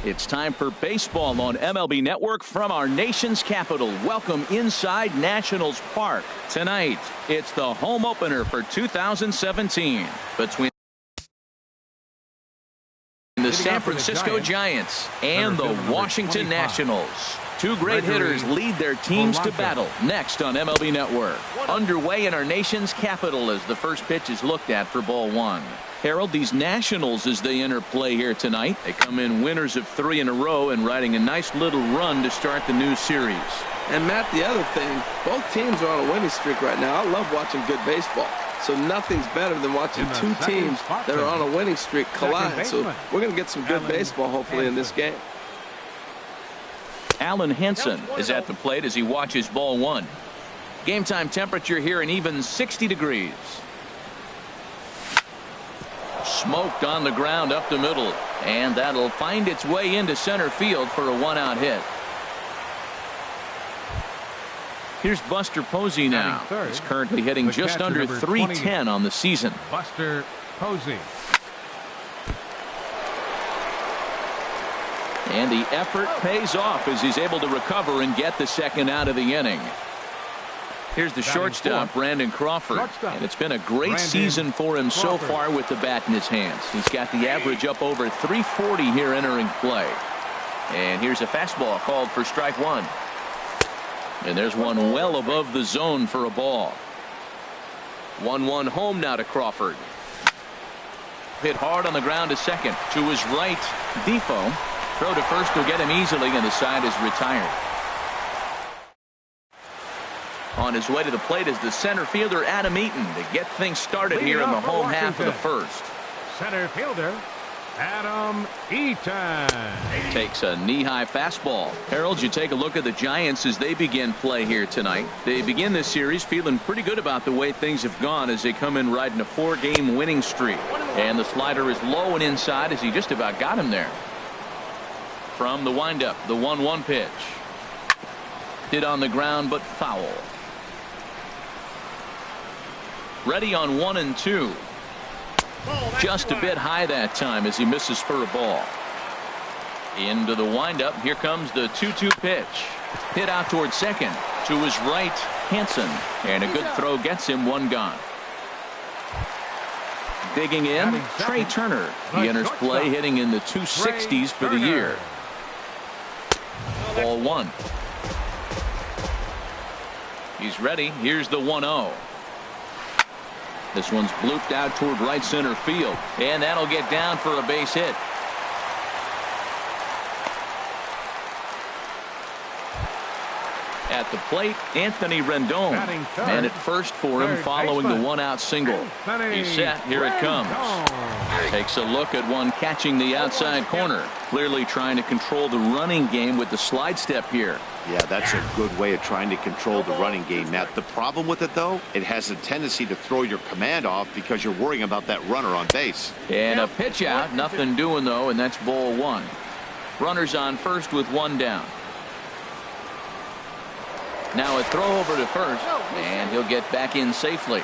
It's time for baseball on MLB Network from our nation's capital. Welcome inside Nationals Park. Tonight, it's the home opener for 2017 between the San Francisco Giants and the Washington Nationals. Two great hitters lead their teams to battle next on MLB Network. Underway in our nation's capital as the first pitch is looked at for ball one. Harold, these Nationals, as they enter play here tonight, they come in winners of 3 in a row and riding a nice little run to start the new series. And Matt, the other thing, both teams are on a winning streak right now. I love watching good baseball. So nothing's better than watching two teams that are on a winning streak collide. So we're going to get some good baseball hopefully in this game. Alan Henson is at the plate as he watches ball one. Game time temperature here an even 60 degrees. Smoked on the ground up the middle, and that'll find its way into center field for a 1-out hit. Here's Buster Posey now. He's currently hitting just under .310 on the season. Buster Posey. And the effort pays off as he's able to recover and get the second out of the inning. Here's the shortstop, Brandon Crawford. And it's been a great season for him so far with the bat in his hands. He's got the average up over .340 here entering play. And here's a fastball called for strike one. And there's one well above the zone for a ball. 1-1 home now to Crawford. Hit hard on the ground to second. To his right, Defoe. Throw to first will get him easily, and the side is retired. On his way to the plate is the center fielder Adam Eaton to get things started here in the home half of the first. Center fielder Adam Eaton takes a knee-high fastball. Harold, you take a look at the Giants as they begin play here tonight. They begin this series feeling pretty good about the way things have gone as they come in riding a 4-game winning streak. And the slider is low and inside as he just about got him there. From the windup, the 1-1 pitch. Hit on the ground but foul. Ready on 1 and 2. Just a bit high that time as he misses for a ball. Into the windup. Here comes the 2-2 pitch. Hit out towards second. To his right, Hansen. And a good throw gets him one gone. Digging in, Trey Turner. He enters play hitting in the 260s for the year. Ball one. He's ready. Here's the 1-0. This one's blooped out toward right center field, and that'll get down for a base hit. At the plate, Anthony Rendon. And at first for him following the 1-out single. He's set. Here it comes. Takes a look at one catching the outside corner. Clearly trying to control the running game with the slide step here. Yeah, that's a good way of trying to control the running game, Matt. The problem with it, though, it has a tendency to throw your command off because you're worrying about that runner on base. And a pitch out. Nothing doing, though, and that's ball one. Runners on first with one down. Now a throw over to first, and he'll get back in safely.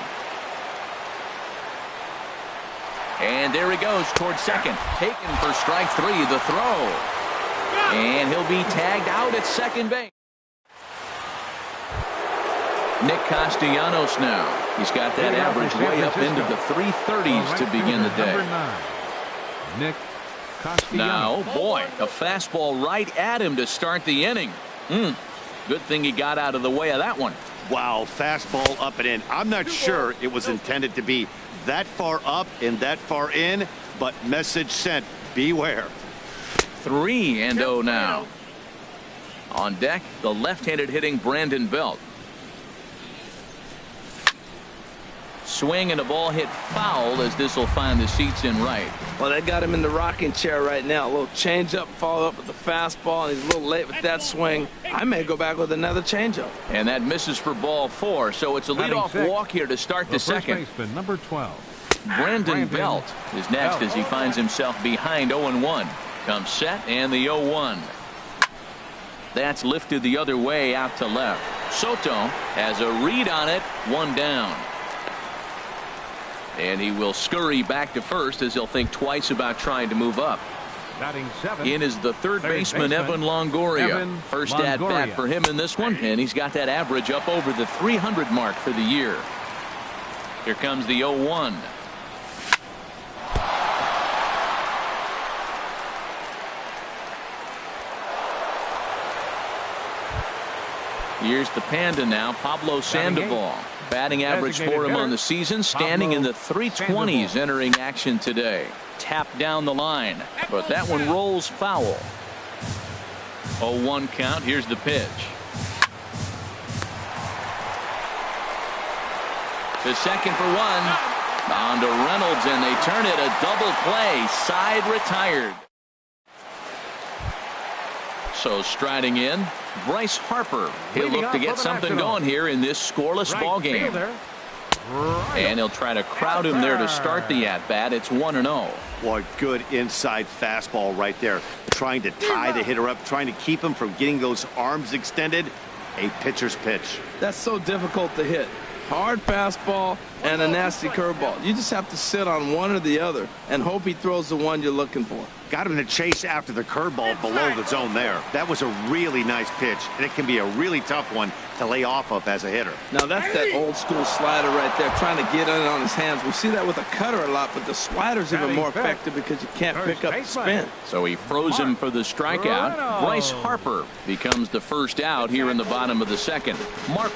And there he goes towards second. Taken for strike three, the throw. And he'll be tagged out at second base. Nick Castellanos now. He's got that average way up into the 330s to begin the day. Nick Castellanos. Now, boy, a fastball right at him to start the inning. Good thing he got out of the way of that one. Wow, fastball up and in. I'm not sure it was intended to be that far up and that far in, but message sent. Beware. 3-0 now. On deck, the left-handed hitting Brandon Belt. Swing and a ball hit foul as this will find the seats in right. Well, they got him in the rocking chair right now. A little changeup, follow up with the fastball, and he's a little late with that swing. I may go back with another changeup. And that misses for ball 4, so it's a leadoff walk here to start the second. Baseman, number 12. Brandon Belt is next as he finds himself behind 0-1. Comes set and the 0-1. That's lifted the other way out to left. Soto has a read on it, one down. And he will scurry back to first as he'll think twice about trying to move up. Batting 7. In is the third baseman, Evan Longoria. First at bat for him in this one, and he's got that average up over the 300 mark for the year. Here comes the 0-1. Here's the Panda now, Pablo Sandoval. Batting average for him on the season, standing in the 320s entering action today. Tapped down the line, but that one rolls foul. 0-1 count. Here's the pitch. To second for one. On to Reynolds, and they turn it a double play. Side retired. So striding in, Bryce Harper. He'll look to get something going here in this scoreless ball game. And he'll try to crowd him there to start the at-bat. It's 1-0. Boy, good inside fastball right there. Trying to tie the hitter up, trying to keep him from getting those arms extended. A pitcher's pitch. That's so difficult to hit. Hard fastball and a nasty curveball. You just have to sit on one or the other and hope he throws the one you're looking for. Got him to chase after the curveball below the zone there. That was a really nice pitch, and it can be a really tough one to lay off of as a hitter. Now that's that old school slider right there, trying to get in on his hands. We see that with a cutter a lot, but the slider's even more effective because you can't pick up the spin. So he froze him for the strikeout. Bryce Harper becomes the first out here in the bottom of the second. Mark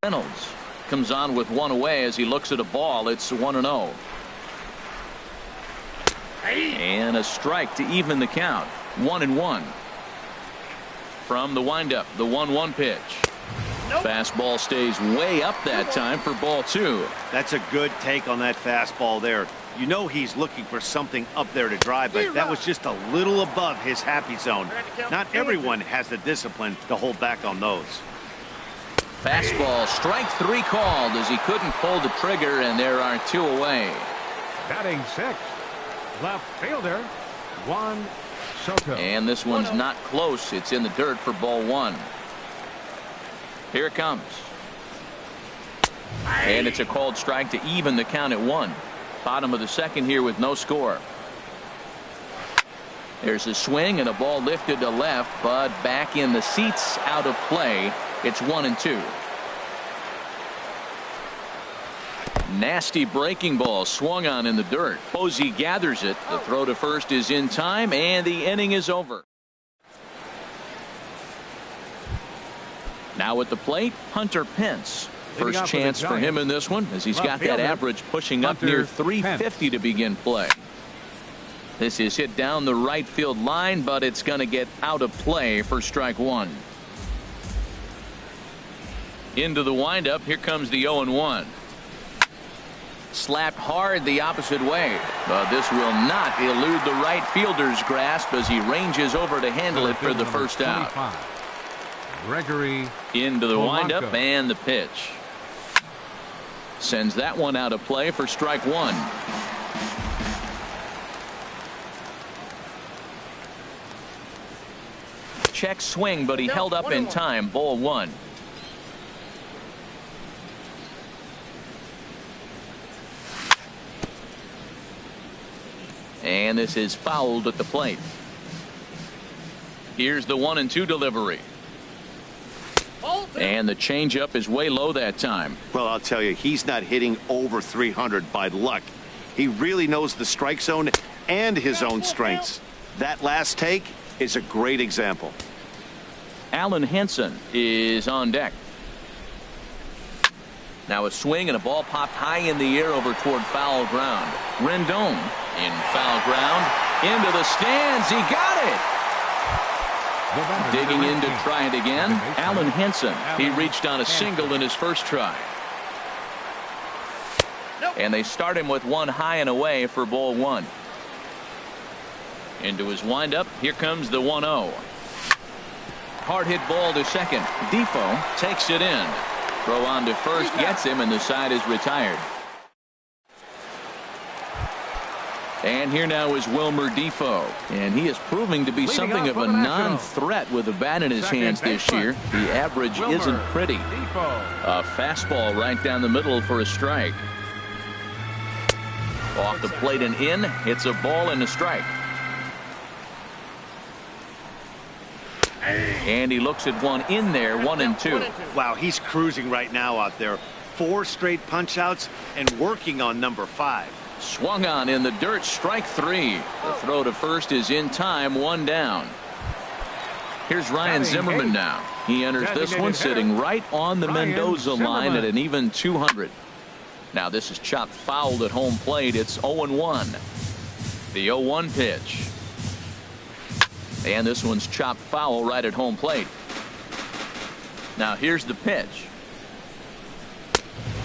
Reynolds comes on with one away as he looks at a ball. It's 1-0. And a strike to even the count. 1-1. From the windup, the 1-1 pitch. Fastball stays way up that time for ball 2. That's a good take on that fastball there. You know he's looking for something up there to drive, but that was just a little above his happy zone. Not everyone has the discipline to hold back on those. Fastball, strike 3 called as he couldn't pull the trigger, and there are 2 away. Batting 6, left fielder, Juan Soto. And this one's not close. It's in the dirt for ball 1. Here it comes. And it's a called strike to even the count at 1. Bottom of the second here with no score. There's a swing and a ball lifted to left, but back in the seats, out of play. It's 1-2. Nasty breaking ball swung on in the dirt. Posey gathers it. The throw to first is in time, and the inning is over. Now at the plate, Hunter Pence. First chance for him in this one, as he's got that average pushing up near 350 to begin play. This is hit down the right field line, but it's going to get out of play for strike 1. Into the windup. Here comes the 0-1. Slapped hard the opposite way, but this will not elude the right fielder's grasp as he ranges over to handle it for the first out. Gregory into the windup, and the pitch sends that one out of play for strike 1. Check swing, but he held up in time. Ball 1. And this is fouled at the plate. Here's the 1-2 delivery. And the changeup is way low that time. Well, I'll tell you, he's not hitting over 300 by luck. He really knows the strike zone and his own strengths. That last take is a great example. Alan Henson is on deck. Now a swing and a ball popped high in the air over toward foul ground. Rendon in foul ground. Into the stands. He got it. Digging in to try it again. Alan Henson. He reached on a single in his first try. And they start him with one high and away for ball 1. Into his windup. Here comes the 1-0. Hard hit ball to second. Defoe takes it in. Throw on to first gets him, and the side is retired. And here now is Wilmer Defoe. And he is proving to be something of a non-threat with the bat in his hands this year. The average isn't pretty. A fastball right down the middle for a strike. Off the plate and in. It's a ball and a strike. And he looks at one in there, 1-2. Wow, he's cruising right now out there. 4 straight punch-outs and working on number 5. Swung on in the dirt, strike 3. The throw to first is in time, 1 down. Here's Ryan Zimmerman now. He enters this one sitting right on the Mendoza line at an even 200. Now this is chopped fouled at home plate. It's 0-1. The 0-1 pitch. And this one's chopped foul right at home plate. Now here's the pitch.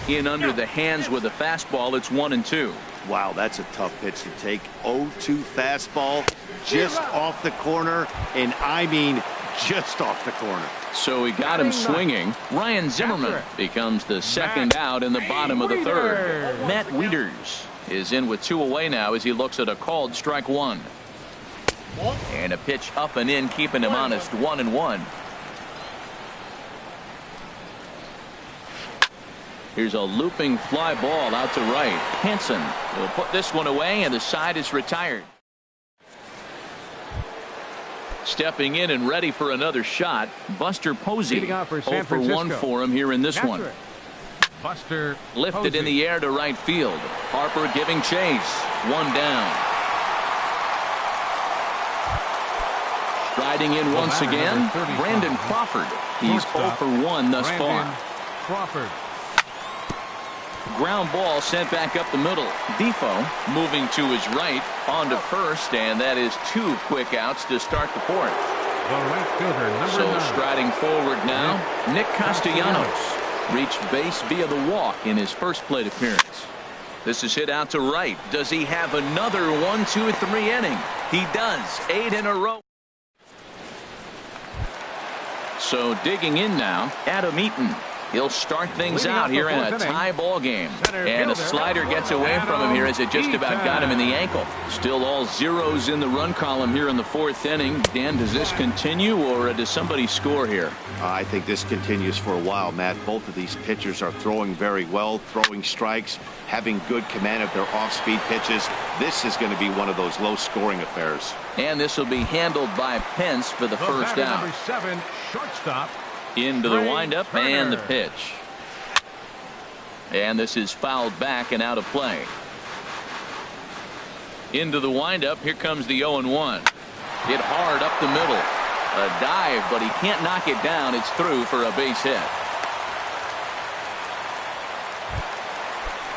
In under the hands with a fastball. It's 1-2. Wow, that's a tough pitch to take. 0-2 fastball just off the corner, and I mean just off the corner. So he got him swinging. Ryan Zimmerman becomes the second out in the bottom of the third. Matt Wieters is in with 2 away now as he looks at a called strike 1. And a pitch up and in, keeping him honest, 1-1. Here's a looping fly ball out to right. Hansen will put this one away, and the side is retired. Stepping in and ready for another shot, Buster Posey. 0 for 1 for him here in this one. Buster lifted in the air to right field. Harper giving chase. 1 down. Striding in once again, Brandon Crawford. He's 0 for 1 thus far. Crawford. Ground ball sent back up the middle. Defoe moving to his right on to first, and that is 2 quick outs to start the 4th. The right fielder, number 9. Striding forward now, Nick Castellanos reached base via the walk in his first plate appearance. This is hit out to right. Does he have another 1, 2, 3 inning? He does. 8 in a row. So digging in now, Adam Eaton. He'll start things out here in a tie ball game. And a slider gets away from him here as it just about got him in the ankle. Still all zeros in the run column here in the 4th inning. Dan, does this continue, or does somebody score here? I think this continues for a while, Matt. Both of these pitchers are throwing very well, throwing strikes, having good command of their off-speed pitches. This is going to be one of those low-scoring affairs. And this will be handled by Pence for the first out. Number 7, shortstop. Into the windup and the pitch. And this is fouled back and out of play. Into the windup. Here comes the 0-1. Hit hard up the middle. A dive, but he can't knock it down. It's through for a base hit.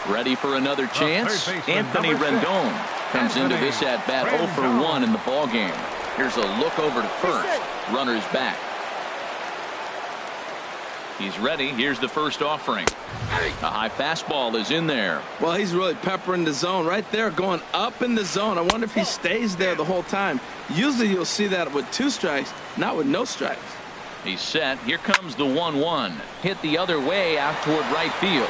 Ready for another chance? Anthony Rendon comes into this at bat 0 for 1 in the ball game. Here's a look over to first. Runner's back. He's ready. Here's the first offering. A high fastball is in there. Well, he's really peppering the zone right there, going up in the zone. I wonder if he stays there the whole time. Usually you'll see that with 2 strikes, not with no strikes. He's set. Here comes the 1-1. Hit the other way out toward right field.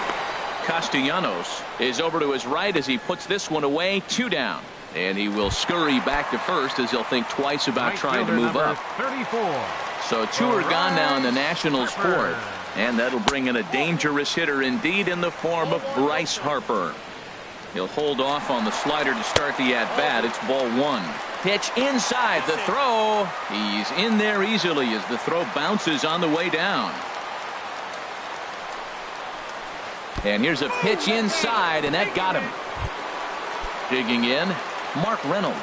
Castellanos is over to his right as he puts this one away. 2 down. And he will scurry back to first as he'll think twice about trying to move up. 34. So 2 are gone now in the Nationals' 4th. And that'll bring in a dangerous hitter indeed in the form of Bryce Harper. He'll hold off on the slider to start the at-bat. It's ball 1. Pitch inside. The throw. He's in there easily as the throw bounces on the way down. And here's a pitch inside, and that got him. Digging in, Mark Reynolds.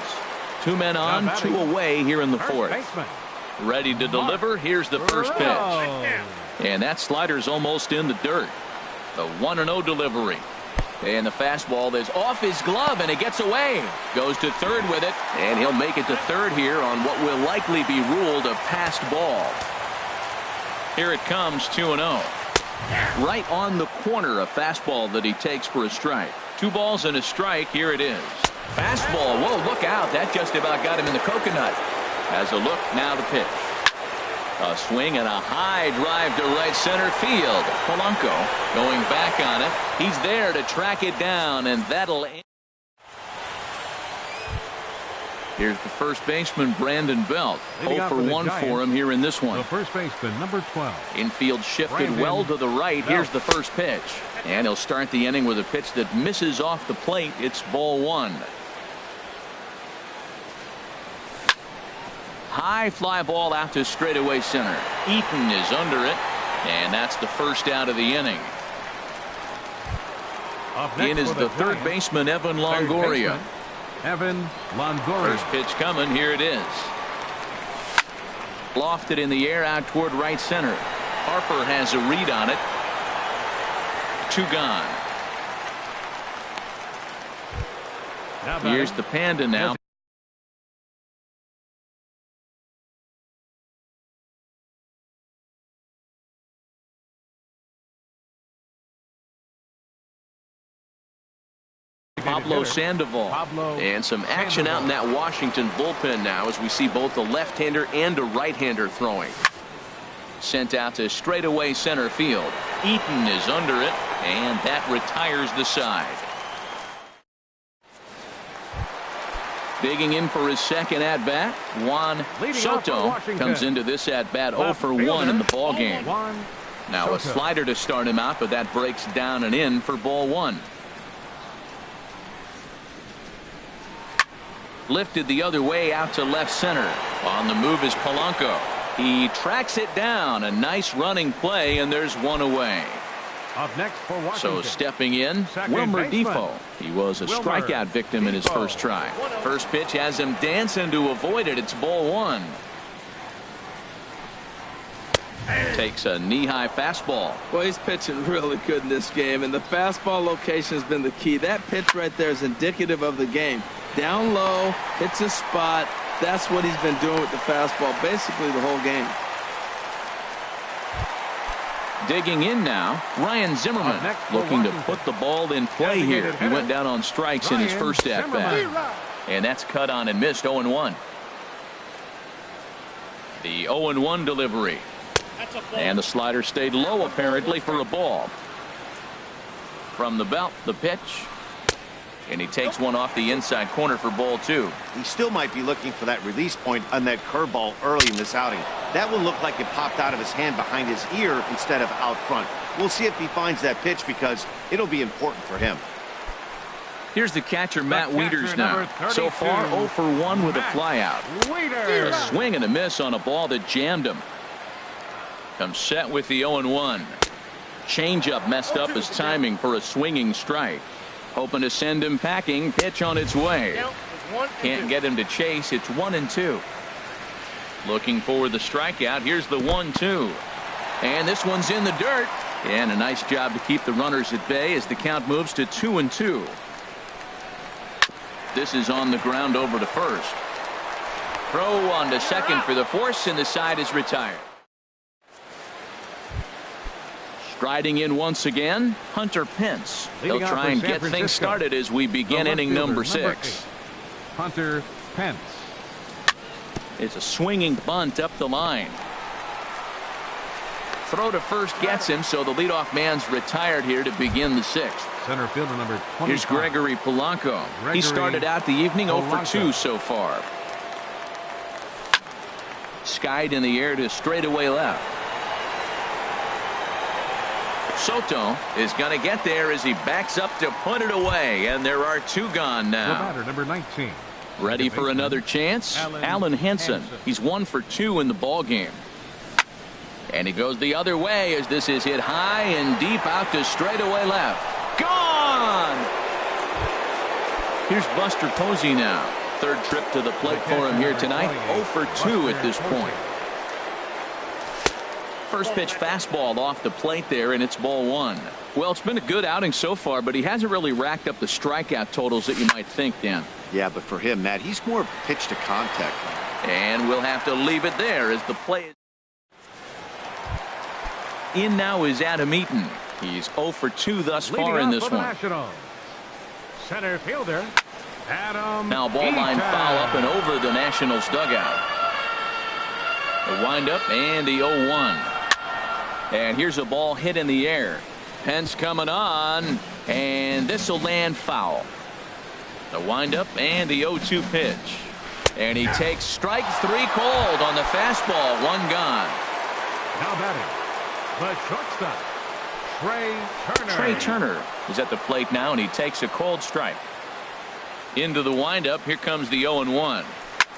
2 men on, 2 away here in the 4th. Ready to deliver. Here's the first pitch. And that slider's almost in the dirt. The 1-0 delivery. And the fastball is off his glove, and it gets away. Goes to third with it, and he'll make it to third here on what will likely be ruled a passed ball. Here it comes, 2-0. Right on the corner, a fastball that he takes for a strike. 2 balls and a strike. Here it is. Fastball. Whoa, look out. That just about got him in the coconut. As a look, now the pitch. A swing and a high drive to right center field. Polanco going back on it. He's there to track it down, and that'll end. Here's the first baseman, Brandon Belt. 0 for 1 for him here in this one. The first baseman, number 12. Infield shifted well to the right. Here's the first pitch. And he'll start the inning with a pitch that misses off the plate. It's ball 1. High fly ball out to straightaway center. Eaton is under it. And that's the first out of the inning. In is the third baseman, Evan Longoria. Evan Longoria. First pitch coming. Here it is. Lofted in the air out toward right center. Harper has a read on it. 2 gone. Here's the Panda now. Pablo Sandoval. And some action out in that Washington bullpen now as we see both a left-hander and a right-hander throwing. Sent out to straightaway center field. Eaton is under it, and that retires the side. Digging in for his second at-bat, Juan Soto comes into this at-bat 0 for 1 in the ballgame. Now a slider to start him out, but that breaks down and in for ball 1. Lifted the other way out to left center. On the move is Polanco. He tracks it down. A nice running play, and there's one away. Up next for Washington. So stepping in, Wilmer Defoe. He was a strikeout victim in his first try. First pitch has him dancing to avoid it. It's ball 1. Takes a knee-high fastball. Well, he's pitching really good in this game, and the fastball location has been the key. That pitch right there is indicative of the game. Down low, hits a spot. That's what he's been doing with the fastball basically the whole game. Digging in now, Ryan Zimmerman looking to put the ball in play here. He went down on strikes in his first at-bat. And that's cut on and missed. 0-1. The 0-1 delivery. And the slider stayed low apparently for a ball. From the belt, the pitch. And he takes one off the inside corner for ball 2. He still might be looking for that release point on that curveball early in this outing. That one looked like it popped out of his hand behind his ear instead of out front. We'll see if he finds that pitch because it'll be important for him. Here's the catcher, Matt Wieters now. So far 0 for 1 with a flyout. A swing and a miss on a ball that jammed him. Comes set with the 0-1. Changeup messed up his timing for a swinging strike. Hoping to send him packing. Pitch on its way. Can't get him to chase. It's 1-2. Looking for the strikeout. Here's the 1-2. And this one's in the dirt. And a nice job to keep the runners at bay as the count moves to 2-2. This is on the ground over to first. Throw on to second for the force, and the side is retired. Striding in once again, Hunter Pence. They'll try and get things started as we begin inning number 6. Hunter Pence. It's a swinging bunt up the line. Throw to first gets him, so the leadoff man's retired here to begin the 6th. Center fielder number 25. Here's Gregory Polanco. He started out the evening 0 for 2 so far. Skied in the air to straightaway left. Soto is going to get there as he backs up to put it away, and there are 2 gone now. Batter, number 19. Ready for another chance? Alan Henson. He's 1 for 2 in the ball game. And he goes the other way as this is hit high and deep out to straightaway left. Gone! Here's Buster Posey now. 3rd trip to the plate for him here tonight. 0 for 2 at this point. First pitch fastball off the plate there, and it's ball 1. Well, it's been a good outing so far, but he hasn't really racked up the strikeout totals that you might think, Dan. Yeah, but for him, Matt, he's more of a pitch to contact. And we'll have to leave it there as the play. In now is Adam Eaton. He's 0 for 2 thus far in this one. Center fielder Adam. Now ball line foul up and over the Nationals dugout. The windup and the 0-1. And here's a ball hit in the air. Pence coming on, and this will land foul. The windup and the 0-2 pitch. And he takes strike 3 cold on the fastball. 1 gone. Now batting, the shortstop, Trey Turner is at the plate now, and he takes a cold strike. Into the windup. Here comes the 0-1.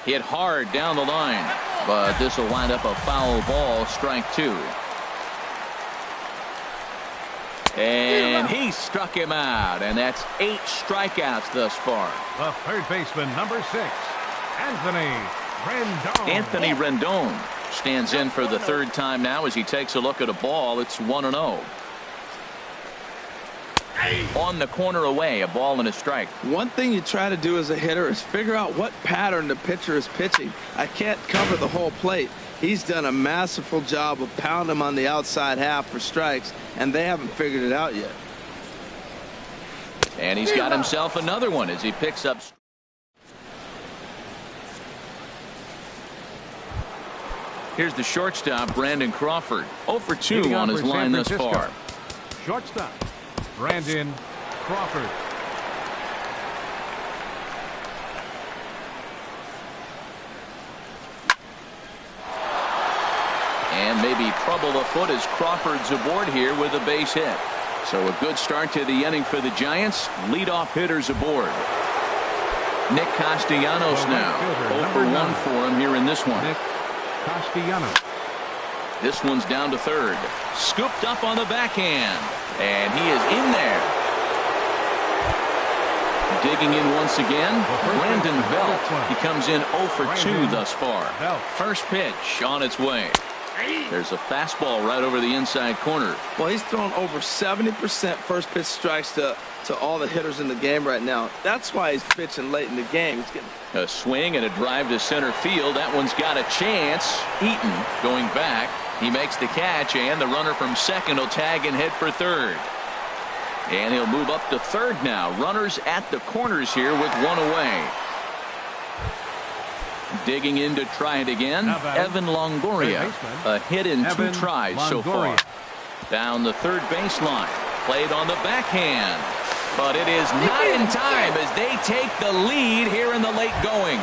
Hit hard down the line, but this will wind up a foul ball. Strike 2. And he struck him out, and that's 8 strikeouts thus far. The third baseman, number 6, Anthony Rendon. Anthony Rendon stands in for the 3rd time now as he takes a look at a ball. It's 1-0. On the corner away, a ball and a strike. One thing you try to do as a hitter is figure out what pattern the pitcher is pitching. I can't cover the whole plate. He's done a masterful job of pounding him on the outside half for strikes, and they haven't figured it out yet. And he's got himself another one as he picks up. Here's the shortstop, Brandon Crawford. 0 for 2 on his line thus far. Shortstop, Brandon Crawford. And maybe trouble afoot as Crawford's aboard here with a base hit. So a good start to the inning for the Giants. Leadoff hitters aboard. Nick Castellanos now. 0 for 1 for him here in this one. Nick Castellanos. This one's down to 3rd. Scooped up on the backhand. And he is in there. Digging in once again, Brandon Belt. He comes in 0 for 2 thus far. First pitch on its way. There's a fastball right over the inside corner. Well, he's thrown over 70% first pitch strikes to all the hitters in the game right now. That's why he's pitching late in the game. He's getting a swing and a drive to center field. That one's got a chance. Eaton going back. He makes the catch, and the runner from second will tag and hit for third. And he'll move up to third now. Runners at the corners here with one away. Digging in to try it again. Evan Longoria. A hit in 2 tries so far. Down the third baseline. Played on the backhand. But it is not in time as they take the lead here in the late going.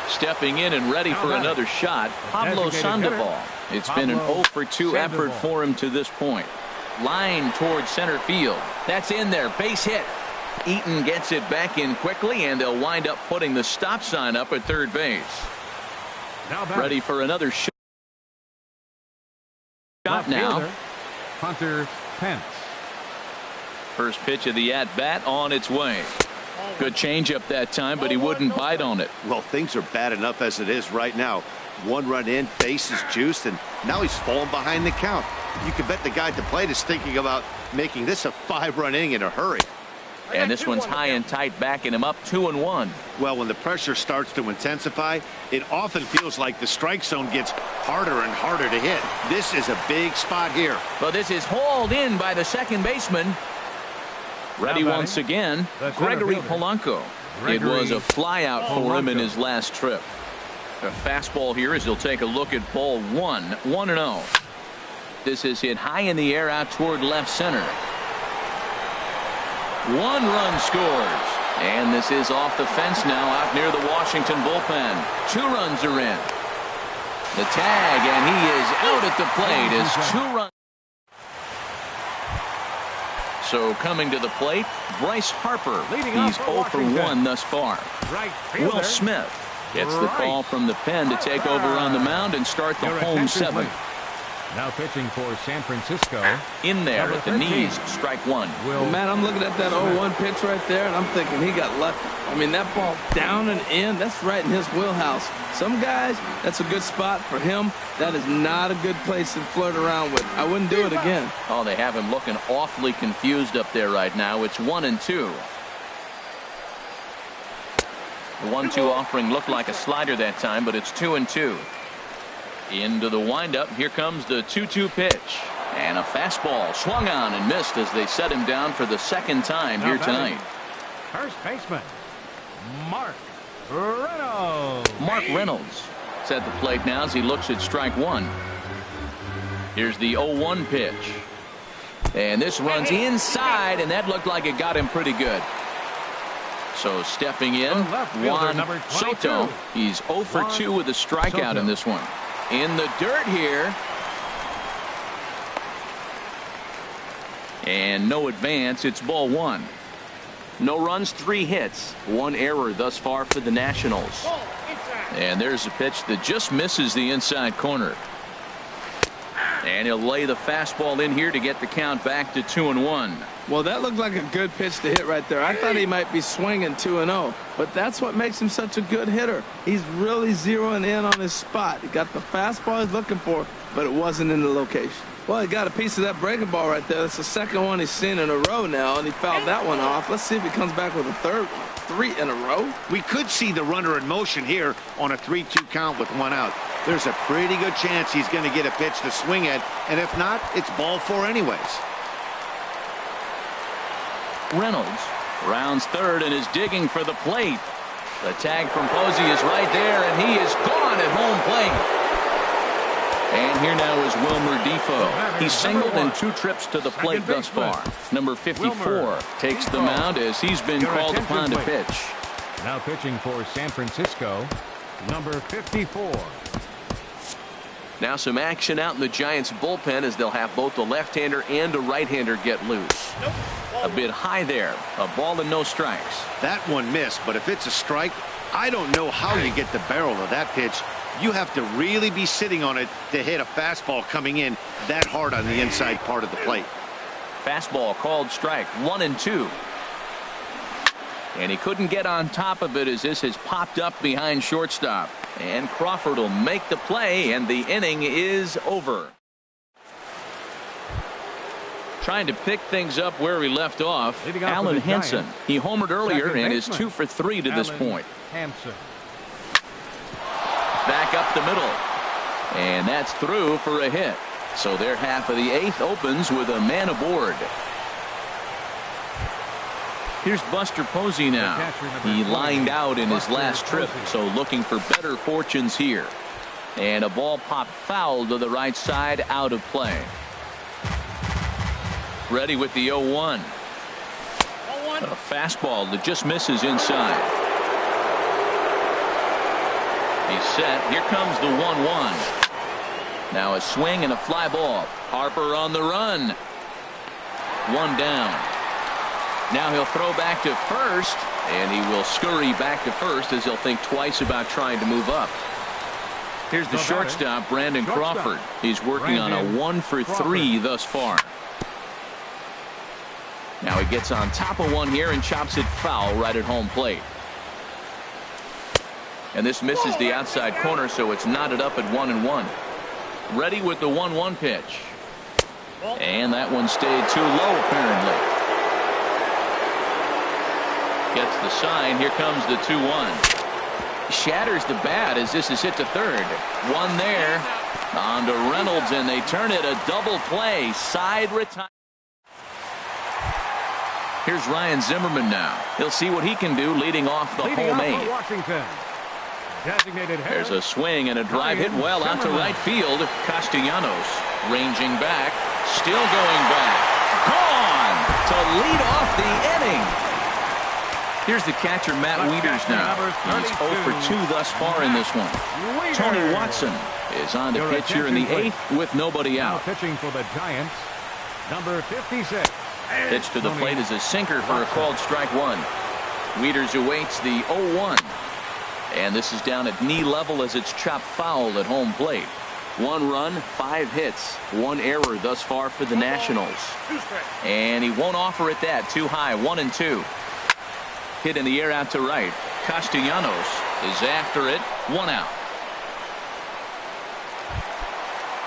Stepping in and ready for another shot, Pablo Sandoval. It's been an 0 for 2 effort for him to this point. Line towards center field. That's in there. Base hit. Eaton gets it back in quickly, and they'll wind up putting the stop sign up at third base. Ready for another shot now. Hunter Pence. First pitch of the at-bat on its way. Good changeup that time, but he wouldn't bite on it. Well, things are bad enough as it is right now. 1 run in, base is juiced, and now he's falling behind the count. You can bet the guy at the plate is thinking about making this a 5-run inning in a hurry. And this one's high and tight, backing him up 2-1. Well, when the pressure starts to intensify, it often feels like the strike zone gets harder and harder to hit. This is a big spot here. But this is hauled in by the second baseman. Ready once again, Gregory Polanco. It was a fly out for him in his last trip. A fastball here as he'll take a look at ball 1. 1-0. This is hit high in the air out toward left center. 1 run scores. And this is off the fence now out near the Washington bullpen. 2 runs are in. The tag, and he is out at the plate as 2 runs. So coming to the plate, Bryce Harper. He's 0 for 1 thus far. Will Smith gets the call from the pen to take over on the mound and start the home 7th. Now pitching for San Francisco. In there at the knees, strike 1. Well, man, I'm looking at that 0-1 pitch right there, and I'm thinking he got lucky. I mean, that ball down and in, that's right in his wheelhouse. Some guys, that's a good spot. For him, that is not a good place to flirt around with. I wouldn't do it again. Oh, they have him looking awfully confused up there right now. It's 1-2. The 1-2 offering looked like a slider that time, but it's 2-2. Into the windup. Here comes the 2-2 pitch. And a fastball swung on and missed as they set him down for the second time here tonight. First baseman, Mark Reynolds. Mark Reynolds is at the plate now as he looks at strike 1. Here's the 0-1 pitch. And this runs inside, and that looked like it got him pretty good. So stepping in, Juan Soto. He's 0 for 2 with a strikeout in this one. In the dirt here. And no advance. It's ball 1. No runs, 3 hits, 1 error thus far for the Nationals. And there's a pitch that just misses the inside corner. And he'll lay the fastball in here to get the count back to 2-1. Well, that looked like a good pitch to hit right there. I thought he might be swinging 2-0, but that's what makes him such a good hitter. He's really zeroing in on his spot. He got the fastball he's looking for, but it wasn't in the location. Well, he got a piece of that breaking ball right there. That's the second one he's seen in a row now, and he fouled that one off. Let's see if he comes back with a third one. 3 in a row. We could see the runner in motion here on a 3-2 count with 1 out. There's a pretty good chance he's going to get a pitch to swing at, and if not, it's ball 4 anyways. Reynolds rounds third and is digging for the plate. The tag from Posey is right there, and he is gone at home plate. And here now is Wilmer Defoe. He's singled in 2 trips to the plate thus far. Number 54 takes the mound as he's been called upon to pitch. Now pitching for San Francisco, number 54. Now some action out in the Giants bullpen as they'll have both a left-hander and a right-hander get loose. A bit high there. A ball and no strikes. That one missed, but if it's a strike, I don't know how you get the barrel of that pitch. You have to really be sitting on it to hit a fastball coming in that hard on the inside part of the plate. Fastball called strike 1-2. And he couldn't get on top of it as this has popped up behind shortstop. And Crawford will make the play, and the inning is over. Trying to pick things up where we left off, Alan Hansen. He homered earlier and is 2 for 3 to this point. Back up the middle. And that's through for a hit. So their half of the 8th opens with a man aboard. Here's Buster Posey now. He lined out in his last trip, so looking for better fortunes here. And a ball popped foul to the right side, out of play. Ready with the 0-1. A fastball that just misses inside. He's set. Here comes the 1-1. Now a swing and a fly ball. Harper on the run. 1 down. Now he'll throw back to first, and he will scurry back to first as he'll think twice about trying to move up. Here's the shortstop, Brandon Crawford. He's working on a 1 for 3 thus far. Now he gets on top of one here and chops it foul right at home plate. And this misses the outside corner, so it's knotted up at 1-1. Ready with the 1-1 pitch. And that one stayed too low, apparently. Gets the sign. Here comes the 2-1. Shatters the bat as this is hit to third. One there. On to Reynolds, and they turn it a double play. Side retire. Here's Ryan Zimmerman now. He'll see what he can do leading off the home 8. There's a swing and a drive hit well out to right field. Castellanos ranging back. Still going back. Gone to lead off the inning. Here's the catcher, Matt Wieters now. He's 0 for 2 thus far in this one. Tony Watson is on to pitch here in the 8th with nobody out. Pitching for the Giants, number 56. Pitch to the plate is a sinker for a called strike 1. Wieters awaits the 0-1. And this is down at knee level as it's chopped foul at home plate. 1 run, 5 hits, 1 error thus far for the Nationals. And he won't offer it that. Too high. 1-2. Hit in the air out to right. Castellanos is after it. 1 out.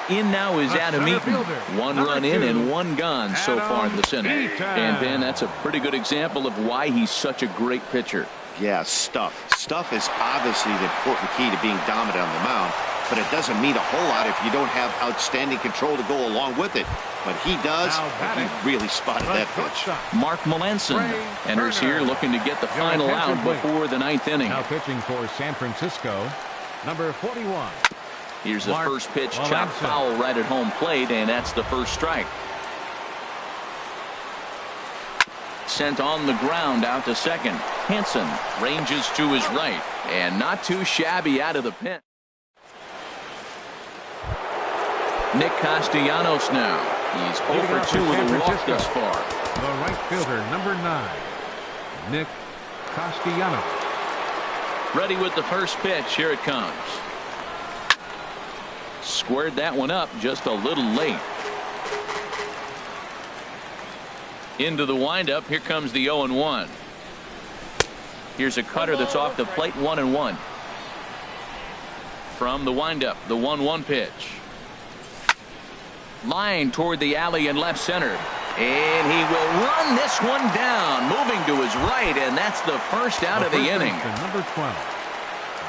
In now is Adam Eaton. 1 run in and 1 gone so far in this inning. And Ben, that's a pretty good example of why he's such a great pitcher. Yeah, stuff. Stuff is obviously the important key to being dominant on the mound, but it doesn't mean a whole lot if you don't have outstanding control to go along with it. But he does, and he really spotted that pitch. Mark Melanson enters here looking to get the final out before the 9th inning. Now pitching for San Francisco, number 41. Here's the first pitch, chopped foul right at home plate, and that's the first strike. Sent on the ground out to second. Hansen ranges to his right, and not too shabby out of the pen. Nick Castellanos now. He's 0 for 2 with a walk thus far. The right fielder, number 9, Nick Castellanos. Ready with the first pitch. Here it comes. Squared that one up just a little late. Into the windup. Here comes the 0-1. Here's a cutter that's off the plate. 1-1. From the windup, the 1-1 pitch. Line toward the alley in left center. And he will run this one down, moving to his right, and that's the first out of the inning. Number 12,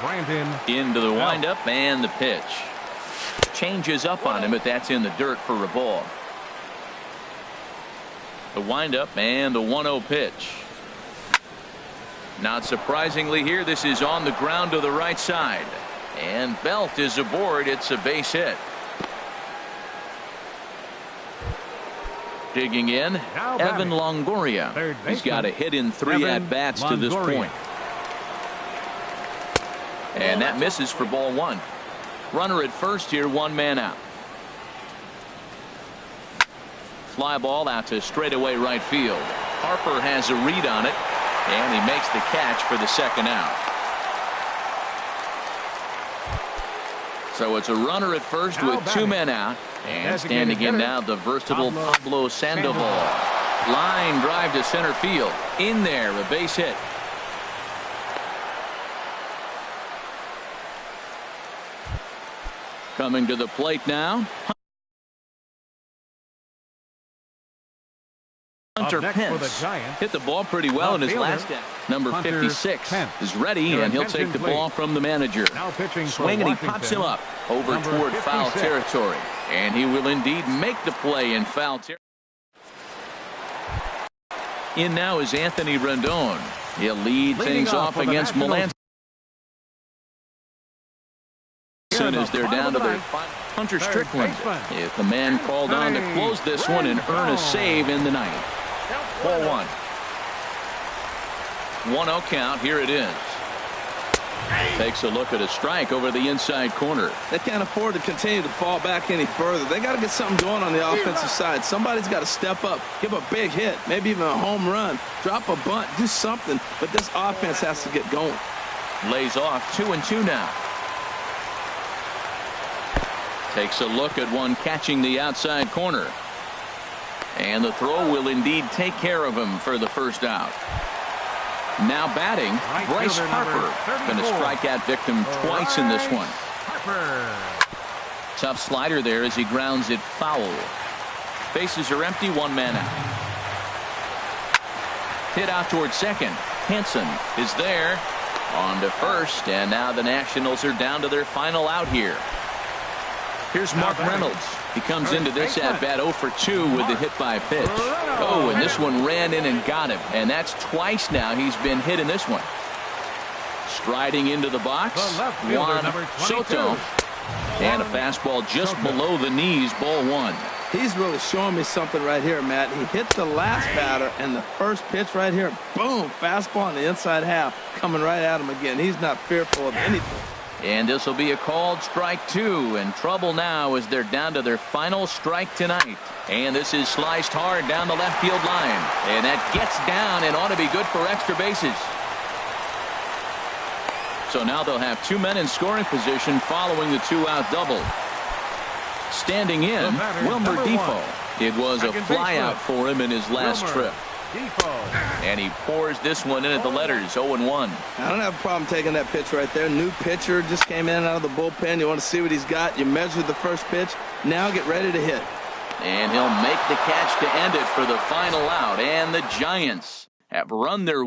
Brandon. Into the windup and the pitch. Changes up on him, but that's in the dirt for a ball. The windup and the 1-0 pitch. Not surprisingly here, this is on the ground to the right side. And Belt is aboard. It's a base hit. Digging in, Evan Longoria. He's got a hit in 3 at-bats to this point. And that misses for ball 1. Runner at first here, 1 man out. Fly ball out to straightaway right field. Harper has a read on it, and he makes the catch for the second out. So it's a runner at first with 2 men out. And standing in now, the versatile Pablo Sandoval. Line drive to center field. In there, a base hit. Coming to the plate now, Hunter Pence hit the ball pretty well in his last at. Number 56 is ready, and he'll take the ball from the manager. Swing, and he pops him up over toward foul territory. And he will indeed make the play in foul territory. In now is Anthony Rendon. He'll lead things off against Melanson as they're down to their Hunter Strickland. If the man called on to close this one and earn a save in the ninth. Ball 1. 1-0 count. Here it is. Takes a look at a strike over the inside corner. They can't afford to continue to fall back any further. They got to get something going on the offensive side. Somebody's got to step up, give a big hit, maybe even a home run, drop a bunt, do something. But this offense has to get going. Lays off 2-2 now. Takes a look at one catching the outside corner. And the throw will indeed take care of him for the first out. Now batting, Bryce Harper. Been a strikeout victim twice in this one. Tough slider there as he grounds it foul. Bases are empty, 1 man out. Hit out toward second. Hansen is there. On to first, and now the Nationals are down to their final out here. Here's Mark Reynolds. He comes into this at-bat 0 for 2 with a hit by pitch. Oh, and this one ran in and got him. And that's twice now he's been hit in this one. Striding into the box, Juan Soto. And a fastball just below the knees, ball 1. He's really showing me something right here, Matt. He hit the last batter, and the first pitch right here, boom, fastball on the inside half, coming right at him again. He's not fearful of anything. And this will be a called strike 2, and trouble now as they're down to their final strike tonight. And this is sliced hard down the left field line, and that gets down and ought to be good for extra bases. So now they'll have 2 men in scoring position following the 2-out double. Standing in, Wilmer Defoe. It was a flyout for him in his last trip. And he pours this one in at the letters, 0-1. I don't have a problem taking that pitch right there. New pitcher just came in out of the bullpen. You want to see what he's got. You measure the first pitch. Now get ready to hit. And he'll make the catch to end it for the final out. And the Giants have run their